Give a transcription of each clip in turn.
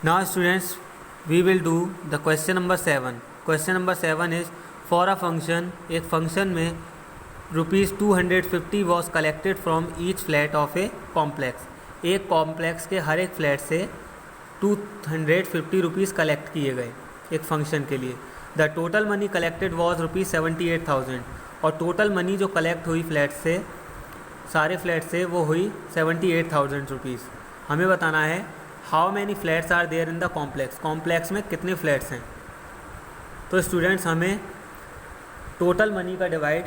Now students, we will do the question number 7. Question number 7 is for a function, एक function में ₹250 was collected from each flat of a complex. एक complex के हर एक flat से ₹250 collect किए गए एक फंक्शन के लिए. The total money collected was ₹78,000 और टोटल मनी जो कलेक्ट हुई फ्लैट से, सारे फ्लैट से, वो हुई ₹78,000. हमें बताना है how many flats are there in the complex. Complex में कितने फ्लैट्स हैं. तो स्टूडेंट्स हमें टोटल मनी का डिवाइड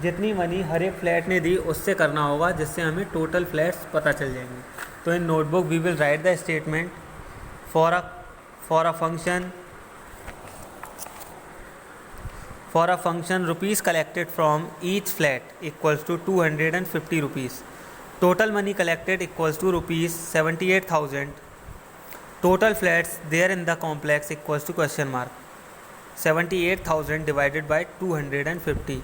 जितनी मनी हर एक फ्लैट ने दी उससे करना होगा, जिससे हमें टोटल फ्लैट्स पता चल जाएंगे. तो in notebook we will write the statement for a function rupees collected from each flat equals to ₹250. Total money collected equals to ₹78,000. Total flats there in the complex equals to question mark. 78,000 divided by 250.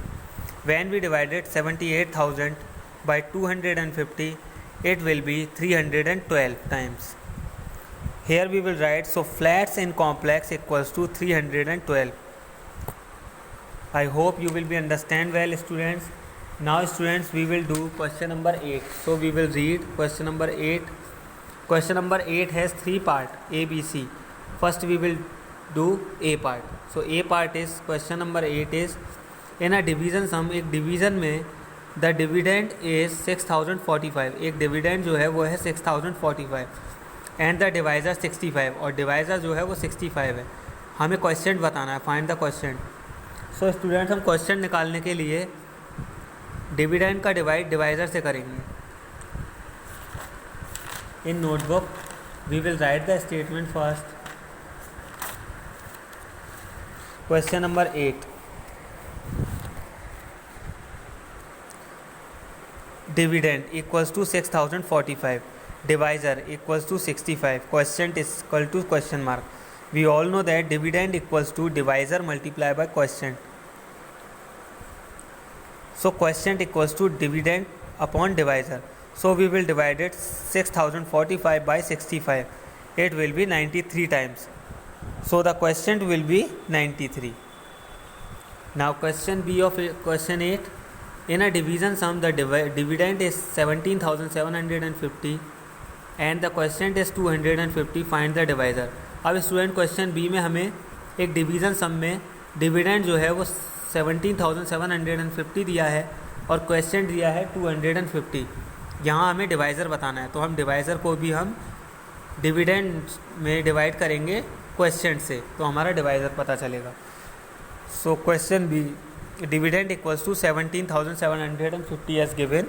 When we divided 78,000 by 250, it will be 312 times. Here we will write, so flats in complex equals to 312. I hope you will be understand well, students. Now students, we will do question number 8. So we will read question number 8. Question number 8 has 3 part A, B, C. First we will do A part. So A part is question number 8 is in a division sum. एक division में the dividend is 6045. एक dividend जो है वो है 6045 and the divisor 65 और divisor जो है वो 65 है. हमें क्वेश्चन बताना है, find the question. So students, हम क्वेश्चन निकालने के लिए डिविडेंड का डिवाइड डिवाइज़र से करेंगे. In notebook we will write the statement first. Question number 8. Dividend equals to 6045. Divisor equals to 65. Quotient is equal to question mark. We all know that dividend equals to divisor multiplied by quotient. So quotient equals to dividend upon divisor. So we will divide it 6045 by 65. It will be 93 times. So the quotient will be 93. Now question B of question 8. In a division sum, the dividend is 17,750 and the quotient is 250. Find the divisor. अब student question B में हमें एक division सम में dividend जो है वो 17,750 दिया है और क्वेश्चन दिया है 250. यहाँ हमें डिवाइज़र बताना है, तो हम डिवाइज़र को भी हम डिविडेंड में डिवाइड करेंगे क्वेश्चन से, तो हमारा डिवाइज़र पता चलेगा. So question B, dividend equals to 17,750 as given,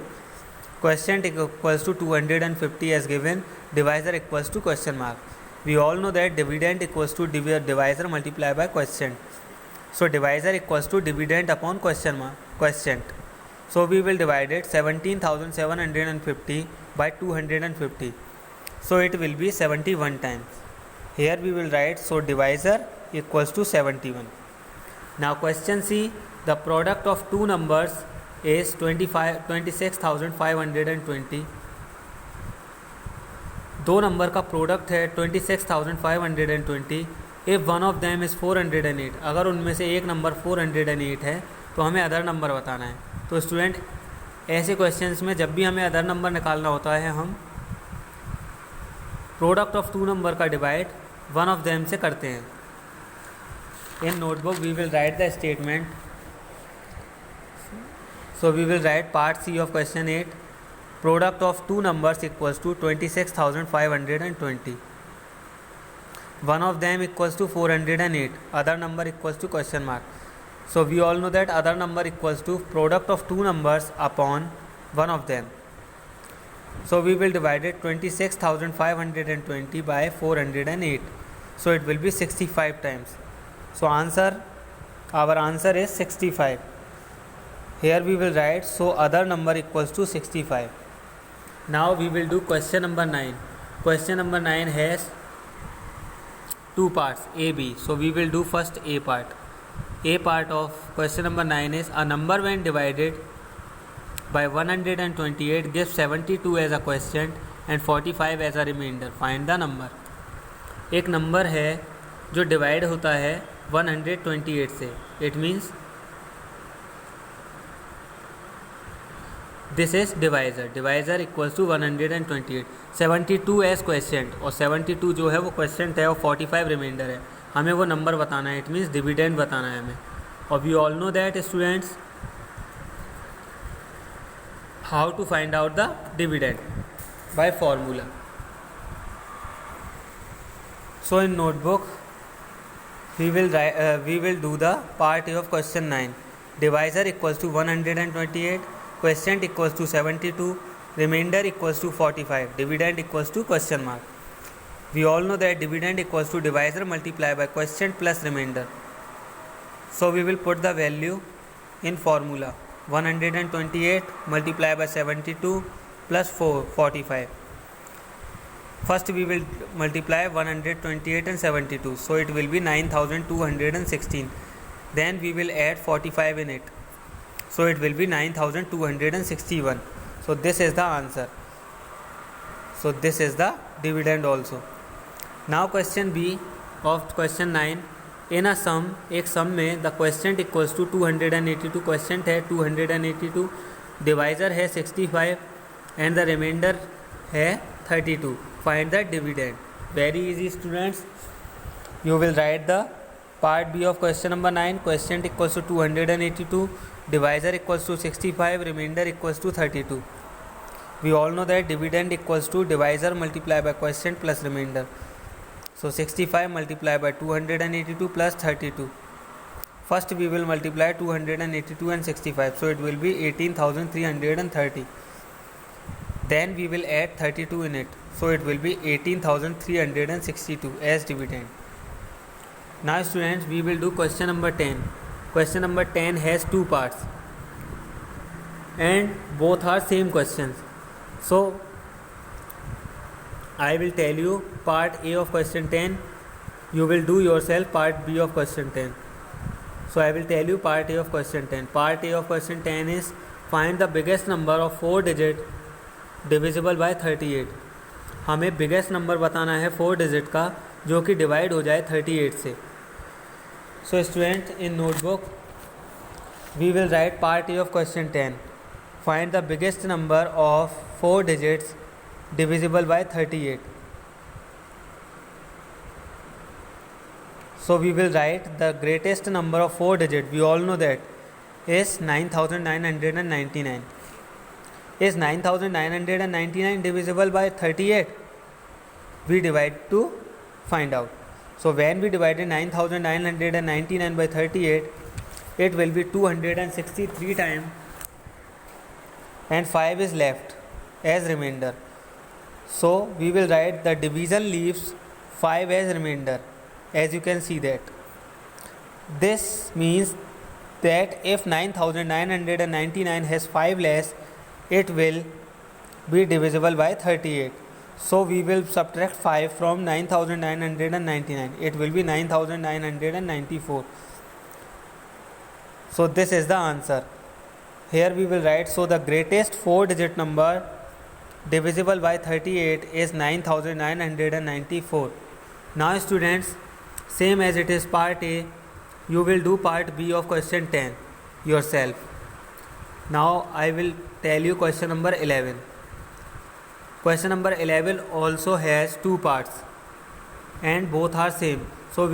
quotient equals to 250 as given, divisor equals to question mark. We all know that dividend equals to divisor multiplied by quotient. So divisor equals to dividend upon question mark, quotient. So we will divide it 17,750 by 250. So it will be 71 times. Here we will write, so divisor equals to 71. Now question C. The product of two numbers is 26,520. दो number का product है 26,520. If one of them is 408. अगर उनमें से एक number 408 है तो हमें अदर नंबर बताना है. तो स्टूडेंट, ऐसे क्वेश्चंस में जब भी हमें अदर नंबर निकालना होता है, हम प्रोडक्ट ऑफ टू नंबर का डिवाइड वन ऑफ देम से करते हैं. In notebook we will write the statement. So we will write part C of question 8. Product of two numbers equals to 26,520. One of them equals to 408. Other number equals to question mark. So we all know that other number equals to product of two numbers upon one of them. So we will divide it 26,520 by 408. So it will be 65 times. So our answer is 65. Here we will write, so other number equals to 65. Now we will do question number 9. Question number 9 has 2 parts A, B. So we will do first A part. A part of question number 9 is a number when divided by 128 gives 72 as a quotient and 45 as a remainder. Find the number. एक number है जो divide होता है 128 से, it means this is divisor. Divisor equals to 128, 72 as question, और 72 जो है वो क्वेश्चन है और 45 रिमाइंडर है। हमें वो नंबर बताना है, इट मीन्स डिविडेंड बताना है हमें। और we all know that students how to find out the dividend by formula. So in notebook we will do the part A of question 9. Divisor equals to 128, quotient equals to 72, remainder equals to 45, dividend equals to question mark. We all know that dividend equals to divisor multiplied by quotient plus remainder. So we will put the value in formula. 128 multiplied by 72 plus 45. First we will multiply 128 and 72, so it will be 9216. Then we will add 45 in it, so it will be 9261. So this is the answer. So this is the dividend also. Now question B of question 9. In a sum, एक sum में the quotient equals to 282, quotient है 282, divisor है 65 and the remainder है 32. Find the dividend. Very easy students. You will write the part B of question number 9. Quotient equals to 282, divisor equals to 65, remainder equals to 32. We all know that dividend equals to divisor multiplied by quotient plus remainder. So 65 multiplied by 282 plus 32. First we will multiply 282 and 65, so it will be 18,330. Then we will add 32 in it, so it will be 18,362 as dividend. Now students, we will do question number 10. Question number 10 has two parts and both are same questions. So I will tell you part A of question 10, you will do yourself part B of question 10. So I will tell you part A of question 10. Part A of question 10 is find the biggest number of 4 digit divisible by 38. हमें biggest number बताना है 4 digit का जो कि divide हो जाए 38 से. So student in notebook we will write part A of question 10. Find the biggest number of 4 digits divisible by 38. So we will write the greatest number of 4 digit, we all know that is 9999. Is 9999 divisible by 38? We divide to find out. So when we divided 9999 by 38, it will be 263 times and 5 is left as remainder. So we will write the division leaves 5 as remainder, as you can see that. This means that if 9999 has 5 less, it will be divisible by 38. So we will subtract 5 from 9999. It will be 9994. So this is the answer. Here we will write, so the greatest 4 digit number divisible by 38 is 9994. Now students, same as it is part A, you will do part B of question 10 yourself. Now I will tell you question number 11. Question number 11 also has two parts and both are same. So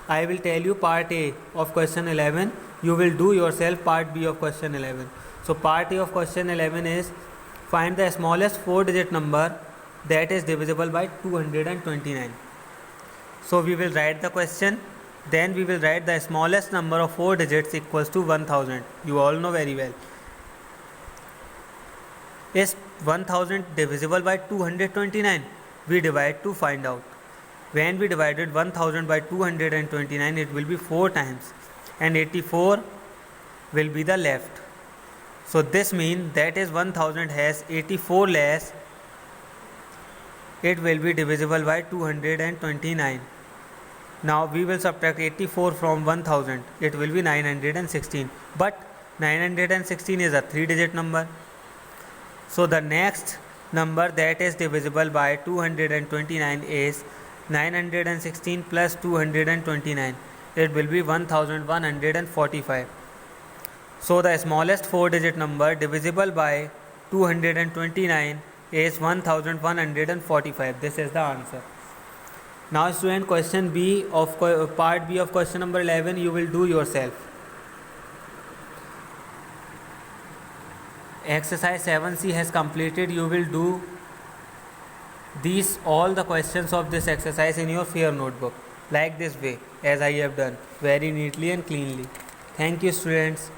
I will tell you part A of question 11. You will do yourself part B of question 11. So part A of question 11 is find the smallest 4 digit number that is divisible by 229. So we will write the question. Then we will write the smallest number of 4 digits equals to 1000. You all know very well. Is 1000 divisible by 229? We divide to find out. When we divided 1000 by 229, it will be 4 times and 84 will be the left. So this means that is 1000 has 84 less. It will be divisible by 229. Now we will subtract 84 from 1000. It will be 916. But 916 is a 3 digit number. So the next number that is divisible by 229 is 916 plus 229. It will be 1145. So the smallest 4-digit number divisible by 229 is 1145. This is the answer. Now student, question B of part B of question number 11 you will do yourself. Exercise 7C has completed. You will do all the questions of this exercise in your fair notebook like this way, as I have done, very neatly and cleanly. Thank you students.